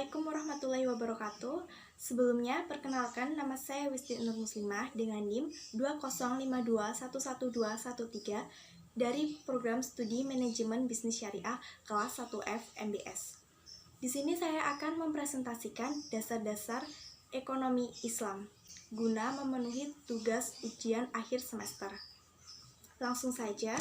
Assalamualaikum warahmatullahi wabarakatuh. Sebelumnya, perkenalkan nama saya Wisty Nur Muslimah dengan NIM 205211213 dari Program Studi Manajemen Bisnis Syariah kelas 1F MBS. Di sini saya akan mempresentasikan dasar-dasar ekonomi Islam guna memenuhi tugas ujian akhir semester. Langsung saja.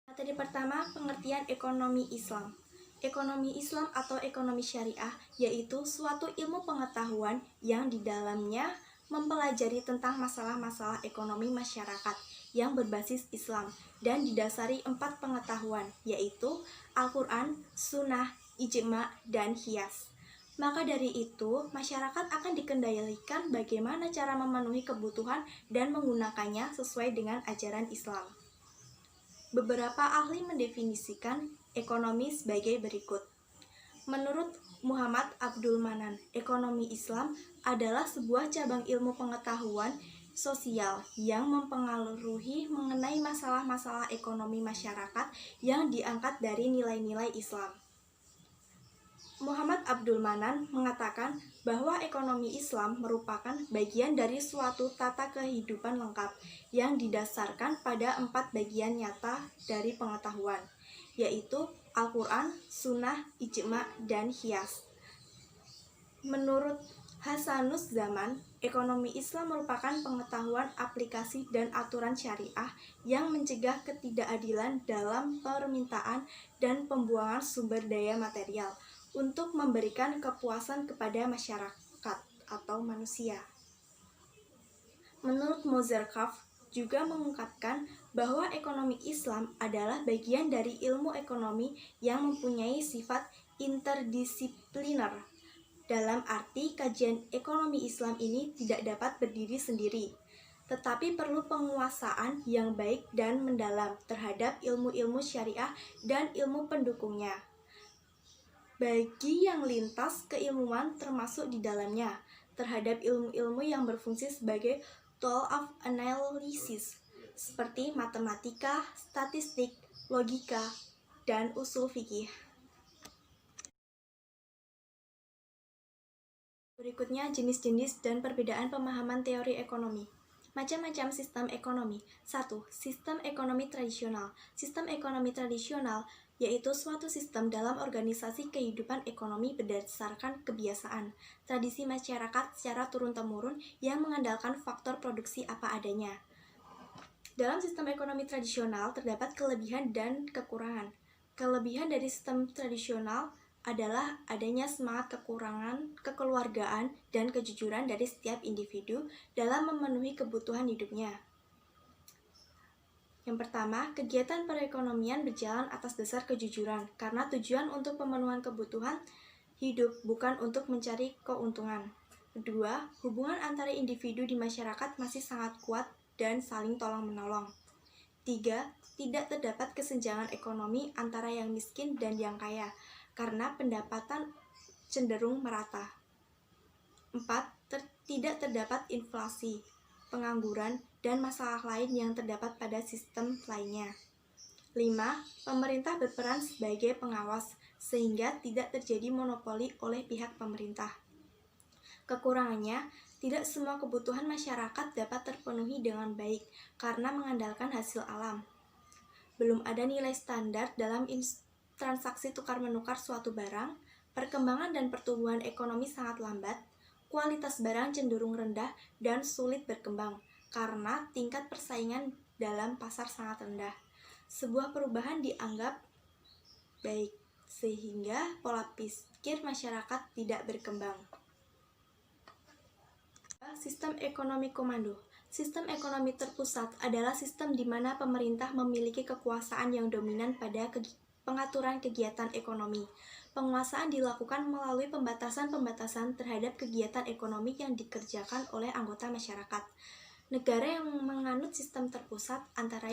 Materi pertama, pengertian ekonomi Islam. Ekonomi Islam atau ekonomi syariah yaitu suatu ilmu pengetahuan yang di dalamnya mempelajari tentang masalah-masalah ekonomi masyarakat yang berbasis Islam dan didasari 4 pengetahuan yaitu Al-Quran, Sunnah, Ijma, dan Qiyas. Maka dari itu, masyarakat akan dikendalikan bagaimana cara memenuhi kebutuhan dan menggunakannya sesuai dengan ajaran Islam. Beberapa ahli mendefinisikan ekonomi sebagai berikut. Menurut Muhammad Abdul Manan, ekonomi Islam adalah sebuah cabang ilmu pengetahuan sosial yang mempengaruhi mengenai masalah-masalah ekonomi masyarakat yang diangkat dari nilai-nilai Islam. Muhammad Abdul Manan mengatakan bahwa ekonomi Islam merupakan bagian dari suatu tata kehidupan lengkap yang didasarkan pada 4 bagian nyata dari pengetahuan, yaitu Al-Quran, Sunnah, Ijma, dan Qiyas. Menurut Hasanus Zaman, ekonomi Islam merupakan pengetahuan aplikasi dan aturan syariah yang mencegah ketidakadilan dalam permintaan dan pembuangan sumber daya material untuk memberikan kepuasan kepada masyarakat atau manusia. Menurut Mozarkaf juga mengungkapkan bahwa ekonomi Islam adalah bagian dari ilmu ekonomi yang mempunyai sifat interdisipliner. Dalam arti kajian ekonomi Islam ini tidak dapat berdiri sendiri, tetapi perlu penguasaan yang baik dan mendalam terhadap ilmu-ilmu syariah dan ilmu pendukungnya. Bagi yang lintas keilmuan termasuk di dalamnya terhadap ilmu-ilmu yang berfungsi sebagai tool of analysis seperti matematika, statistik, logika, dan usul fikih. Berikutnya jenis-jenis dan perbedaan pemahaman teori ekonomi. Macam-macam sistem ekonomi. 1. Sistem ekonomi tradisional. Sistem ekonomi tradisional yaitu suatu sistem dalam organisasi kehidupan ekonomi berdasarkan kebiasaan, tradisi masyarakat secara turun-temurun yang mengandalkan faktor produksi apa adanya. Dalam sistem ekonomi tradisional terdapat kelebihan dan kekurangan. Kelebihan dari sistem tradisional adalah adanya semangat kekeluargaan dan kejujuran dari setiap individu dalam memenuhi kebutuhan hidupnya. Yang pertama, kegiatan perekonomian berjalan atas dasar kejujuran karena tujuan untuk pemenuhan kebutuhan hidup bukan untuk mencari keuntungan. Kedua, hubungan antara individu di masyarakat masih sangat kuat dan saling tolong-menolong. 3. Tidak terdapat kesenjangan ekonomi antara yang miskin dan yang kaya karena pendapatan cenderung merata. 4. Tidak terdapat inflasi, pengangguran, dan masalah lain yang terdapat pada sistem lainnya. 5. Pemerintah berperan sebagai pengawas sehingga tidak terjadi monopoli oleh pihak pemerintah. Kekurangannya, tidak semua kebutuhan masyarakat dapat terpenuhi dengan baik karena mengandalkan hasil alam. Belum ada nilai standar dalam transaksi tukar-menukar suatu barang, perkembangan dan pertumbuhan ekonomi sangat lambat, kualitas barang cenderung rendah dan sulit berkembang karena tingkat persaingan dalam pasar sangat rendah. Sebuah perubahan dianggap baik sehingga pola pikir masyarakat tidak berkembang. Sistem ekonomi komando. Sistem ekonomi terpusat adalah sistem di mana pemerintah memiliki kekuasaan yang dominan pada pengaturan kegiatan ekonomi. Penguasaan dilakukan melalui pembatasan-pembatasan terhadap kegiatan ekonomi yang dikerjakan oleh anggota masyarakat. Negara yang menganut sistem terpusat antara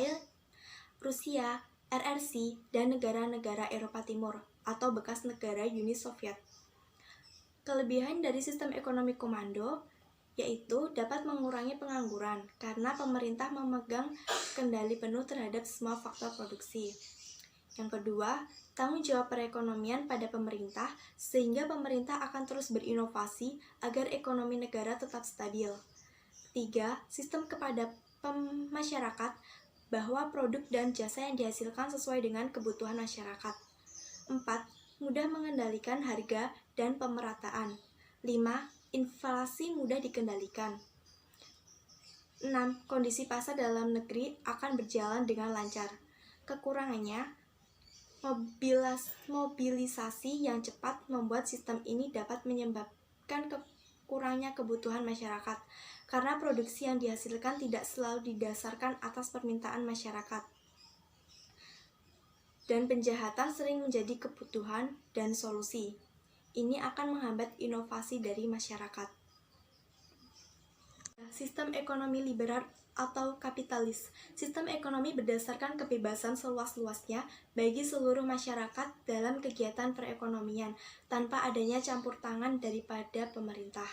Rusia, RRC, dan negara-negara Eropa Timur atau bekas negara Uni Soviet. Kelebihan dari sistem ekonomi komando yaitu dapat mengurangi pengangguran karena pemerintah memegang kendali penuh terhadap semua faktor produksi. Yang kedua, tanggung jawab perekonomian pada pemerintah, sehingga pemerintah akan terus berinovasi agar ekonomi negara tetap stabil. Ketiga, sistem kepada masyarakat, bahwa produk dan jasa yang dihasilkan sesuai dengan kebutuhan masyarakat. 4. Mudah mengendalikan harga dan pemerataan. 5. Inflasi mudah dikendalikan. 6. Kondisi pasar dalam negeri akan berjalan dengan lancar. Kekurangannya, mobilisasi yang cepat membuat sistem ini dapat menyebabkan kurangnya kebutuhan masyarakat, karena produksi yang dihasilkan tidak selalu didasarkan atas permintaan masyarakat. Dan penjahatan sering menjadi kebutuhan dan solusi. Ini akan menghambat inovasi dari masyarakat. Sistem ekonomi liberal atau kapitalis. Sistem ekonomi berdasarkan kebebasan seluas-luasnya bagi seluruh masyarakat dalam kegiatan perekonomian, tanpa adanya campur tangan daripada pemerintah.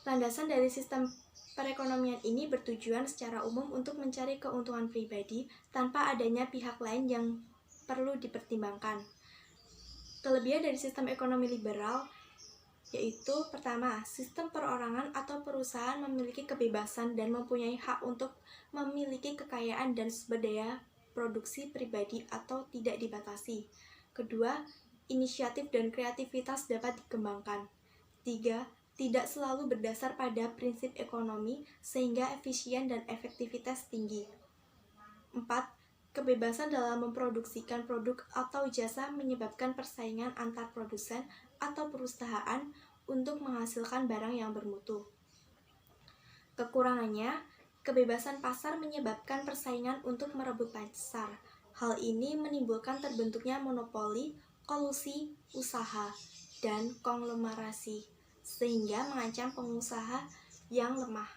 Landasan dari sistem perekonomian ini bertujuan secara umum untuk mencari keuntungan pribadi tanpa adanya pihak lain yang perlu dipertimbangkan. Kelebihan dari sistem ekonomi liberal yaitu pertama, sistem perorangan atau perusahaan memiliki kebebasan dan mempunyai hak untuk memiliki kekayaan dan sumber daya produksi pribadi atau tidak dibatasi. Kedua, inisiatif dan kreativitas dapat dikembangkan. Tiga, tidak selalu berdasar pada prinsip ekonomi sehingga efisien dan efektivitas tinggi. 4. Kebebasan dalam memproduksikan produk atau jasa menyebabkan persaingan antar produsen atau perusahaan untuk menghasilkan barang yang bermutu. Kekurangannya, kebebasan pasar menyebabkan persaingan untuk merebut pasar. Hal ini menimbulkan terbentuknya monopoli, kolusi usaha, dan konglomerasi, sehingga mengancam pengusaha yang lemah.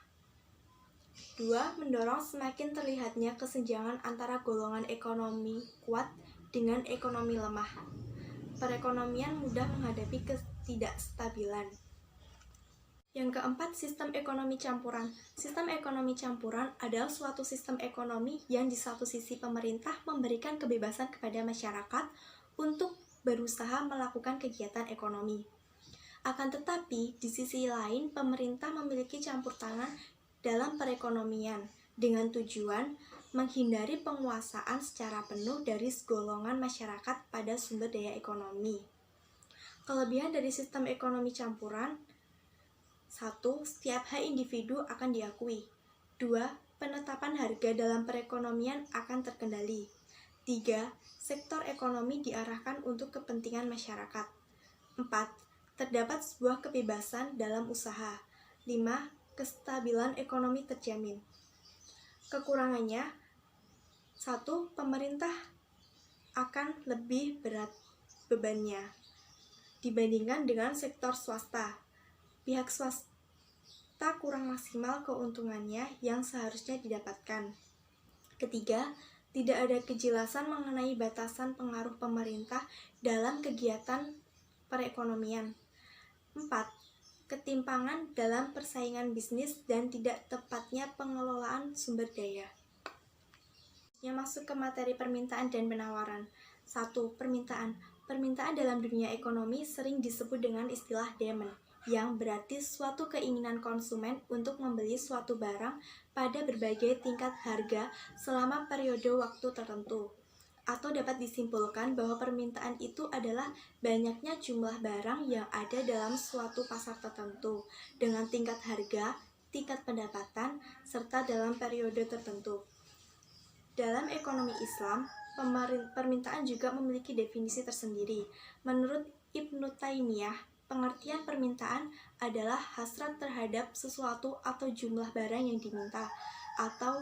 2. Mendorong semakin terlihatnya kesenjangan antara golongan ekonomi kuat dengan ekonomi lemah. Perekonomian mudah menghadapi ketidakstabilan. Yang keempat, sistem ekonomi campuran. Sistem ekonomi campuran adalah suatu sistem ekonomi yang di satu sisi pemerintah memberikan kebebasan kepada masyarakat untuk berusaha melakukan kegiatan ekonomi. Akan tetapi, di sisi lain, pemerintah memiliki campur tangan dalam perekonomian dengan tujuan menghindari penguasaan secara penuh dari segolongan masyarakat pada sumber daya ekonomi. Kelebihan dari sistem ekonomi campuran: 1. Setiap hak individu akan diakui. 2. Penetapan harga dalam perekonomian akan terkendali. 3. Sektor ekonomi diarahkan untuk kepentingan masyarakat. 4. Terdapat sebuah kebebasan dalam usaha. 5. Kestabilan ekonomi terjamin. Kekurangannya: 1. Pemerintah akan lebih berat bebannya dibandingkan dengan sektor swasta. Pihak swasta kurang maksimal keuntungannya yang seharusnya didapatkan. Ketiga, tidak ada kejelasan mengenai batasan pengaruh pemerintah dalam kegiatan perekonomian. 4. Ketimpangan dalam persaingan bisnis dan tidak tepatnya pengelolaan sumber daya. Yang masuk ke materi permintaan dan penawaran. 1. Permintaan. Permintaan dalam dunia ekonomi sering disebut dengan istilah demand, yang berarti suatu keinginan konsumen untuk membeli suatu barang pada berbagai tingkat harga selama periode waktu tertentu. Atau dapat disimpulkan bahwa permintaan itu adalah banyaknya jumlah barang yang ada dalam suatu pasar tertentu dengan tingkat harga, tingkat pendapatan, serta dalam periode tertentu. Dalam ekonomi Islam, permintaan juga memiliki definisi tersendiri. Menurut Ibnu Taimiyah, pengertian permintaan adalah hasrat terhadap sesuatu atau jumlah barang yang diminta, atau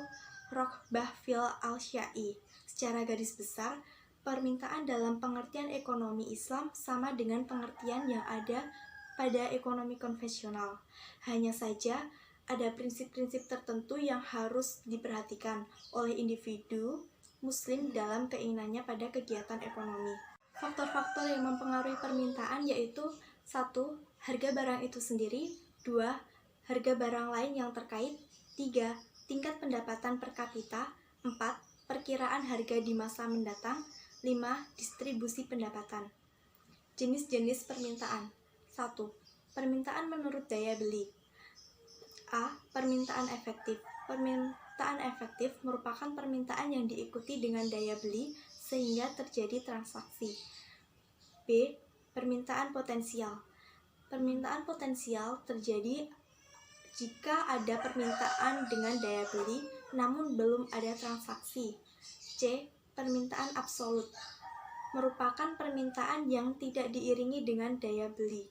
roghbah fil al-syai. Secara garis besar, permintaan dalam pengertian ekonomi Islam sama dengan pengertian yang ada pada ekonomi konvensional. Hanya saja, ada prinsip-prinsip tertentu yang harus diperhatikan oleh individu Muslim dalam keinginannya pada kegiatan ekonomi. Faktor-faktor yang mempengaruhi permintaan yaitu: 1. Harga barang itu sendiri. 2. Harga barang lain yang terkait. 3. Tingkat pendapatan per kapita. 4. perkiraan harga di masa mendatang. 5. Distribusi pendapatan. Jenis-jenis permintaan. 1. Permintaan menurut daya beli. A. Permintaan efektif. Permintaan efektif merupakan permintaan yang diikuti dengan daya beli sehingga terjadi transaksi. B. Permintaan potensial. Permintaan potensial terjadi jika ada permintaan dengan daya beli namun belum ada transaksi. C. Permintaan absolut merupakan permintaan yang tidak diiringi dengan daya beli.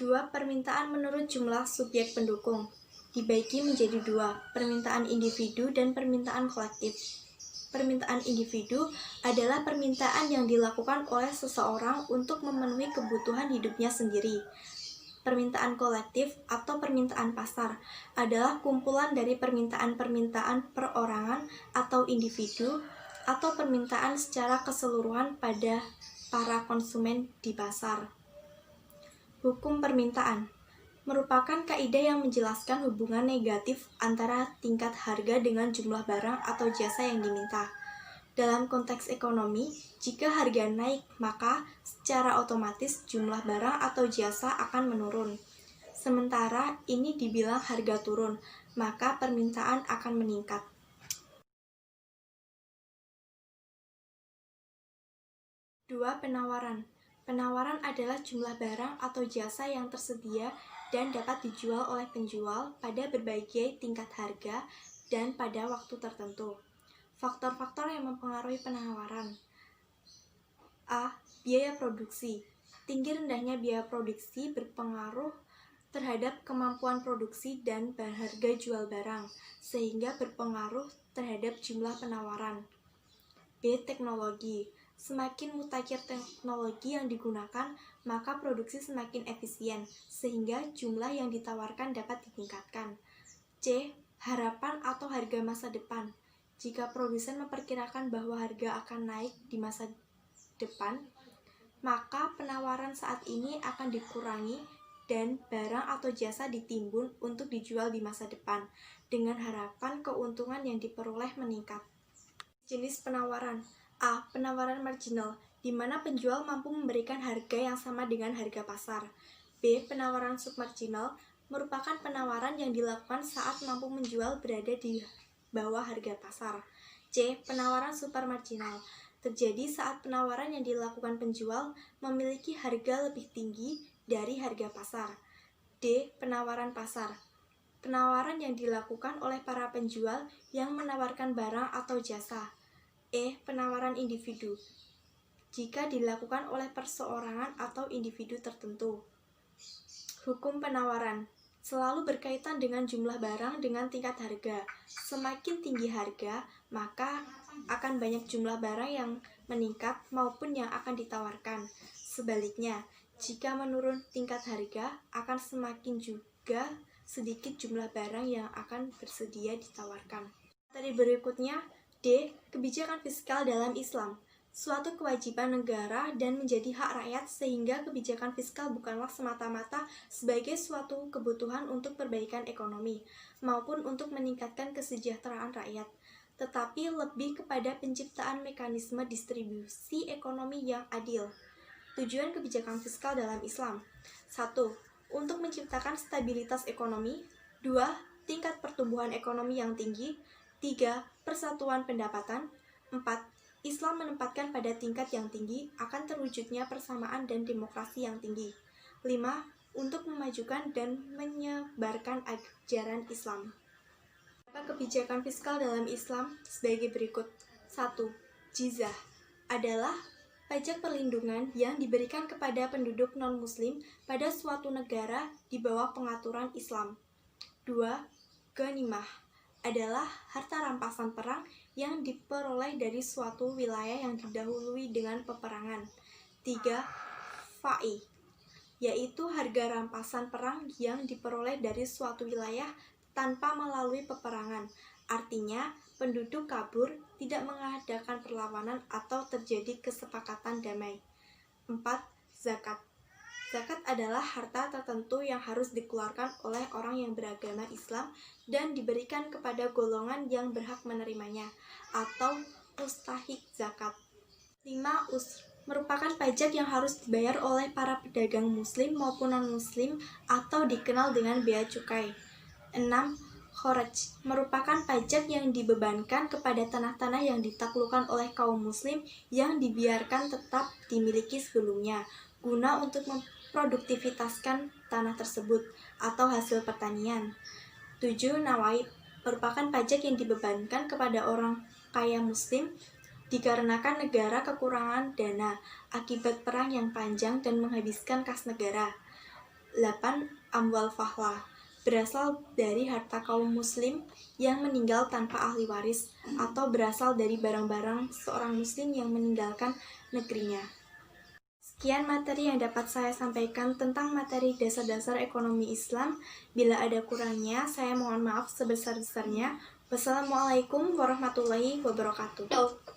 2. Permintaan menurut jumlah subjek pendukung. Dibagi menjadi 2, permintaan individu dan permintaan kolektif. Permintaan individu adalah permintaan yang dilakukan oleh seseorang untuk memenuhi kebutuhan hidupnya sendiri. Permintaan kolektif atau permintaan pasar adalah kumpulan dari permintaan-permintaan perorangan atau individu atau permintaan secara keseluruhan pada para konsumen di pasar. Hukum permintaan merupakan kaidah yang menjelaskan hubungan negatif antara tingkat harga dengan jumlah barang atau jasa yang diminta. Dalam konteks ekonomi, jika harga naik, maka secara otomatis jumlah barang atau jasa akan menurun. Sementara ini dibilang harga turun, maka permintaan akan meningkat. 2. Penawaran. Penawaran adalah jumlah barang atau jasa yang tersedia dan dapat dijual oleh penjual pada berbagai tingkat harga dan pada waktu tertentu. Faktor-faktor yang mempengaruhi penawaran. A. Biaya produksi. Tinggi rendahnya biaya produksi berpengaruh terhadap kemampuan produksi dan harga jual barang, sehingga berpengaruh terhadap jumlah penawaran. B. Teknologi. Semakin mutakhir teknologi yang digunakan, maka produksi semakin efisien, sehingga jumlah yang ditawarkan dapat ditingkatkan. C. Harapan atau harga masa depan. Jika produsen memperkirakan bahwa harga akan naik di masa depan, maka penawaran saat ini akan dikurangi dan barang atau jasa ditimbun untuk dijual di masa depan, dengan harapan keuntungan yang diperoleh meningkat. Jenis penawaran. A. Penawaran marginal, di mana penjual mampu memberikan harga yang sama dengan harga pasar. B. Penawaran submarginal, merupakan penawaran yang dilakukan saat mampu menjual berada di bawah harga pasar. C. Penawaran supermarginal, terjadi saat penawaran yang dilakukan penjual memiliki harga lebih tinggi dari harga pasar. D. Penawaran pasar, penawaran yang dilakukan oleh para penjual yang menawarkan barang atau jasa. E. Penawaran individu, jika dilakukan oleh perseorangan atau individu tertentu. Hukum penawaran selalu berkaitan dengan jumlah barang dengan tingkat harga. Semakin tinggi harga, maka akan banyak jumlah barang yang meningkat maupun yang akan ditawarkan. Sebaliknya, jika menurun tingkat harga, akan semakin juga sedikit jumlah barang yang akan bersedia ditawarkan. Materi berikutnya, D. Kebijakan fiskal dalam Islam, suatu kewajiban negara dan menjadi hak rakyat, sehingga kebijakan fiskal bukanlah semata-mata sebagai suatu kebutuhan untuk perbaikan ekonomi maupun untuk meningkatkan kesejahteraan rakyat, tetapi lebih kepada penciptaan mekanisme distribusi ekonomi yang adil. Tujuan kebijakan fiskal dalam Islam. 1. Untuk menciptakan stabilitas ekonomi. 2. Tingkat pertumbuhan ekonomi yang tinggi. 3. Persatuan pendapatan. 4. Islam menempatkan pada tingkat yang tinggi akan terwujudnya persamaan dan demokrasi yang tinggi. 5. Untuk memajukan dan menyebarkan ajaran Islam. Kebijakan fiskal dalam Islam sebagai berikut. 1. Jizah adalah pajak perlindungan yang diberikan kepada penduduk non-muslim pada suatu negara di bawah pengaturan Islam. 2. Ghanimah adalah harta rampasan perang yang diperoleh dari suatu wilayah yang didahului dengan peperangan. 3. Fa'i, yaitu harga rampasan perang yang diperoleh dari suatu wilayah tanpa melalui peperangan. Artinya, penduduk kabur, tidak mengadakan perlawanan atau terjadi kesepakatan damai. 4. Zakat, Zakat adalah harta tertentu yang harus dikeluarkan oleh orang yang beragama Islam dan diberikan kepada golongan yang berhak menerimanya, atau mustahik zakat. 5. Merupakan pajak yang harus dibayar oleh para pedagang muslim maupun non-muslim atau dikenal dengan bea cukai. 6. Kharaj merupakan pajak yang dibebankan kepada tanah-tanah yang ditaklukkan oleh kaum muslim yang dibiarkan tetap dimiliki sebelumnya, guna untuk memproduktivitaskan tanah tersebut atau hasil pertanian. 7. Nawaib merupakan pajak yang dibebankan kepada orang kaya muslim dikarenakan negara kekurangan dana akibat perang yang panjang dan menghabiskan kas negara. 8. Amwal fahlah berasal dari harta kaum muslim yang meninggal tanpa ahli waris atau berasal dari barang-barang seorang muslim yang meninggalkan negerinya. Sekian materi yang dapat saya sampaikan tentang materi dasar-dasar ekonomi Islam. Bila ada kurangnya, saya mohon maaf sebesar-besarnya. Wassalamualaikum warahmatullahi wabarakatuh.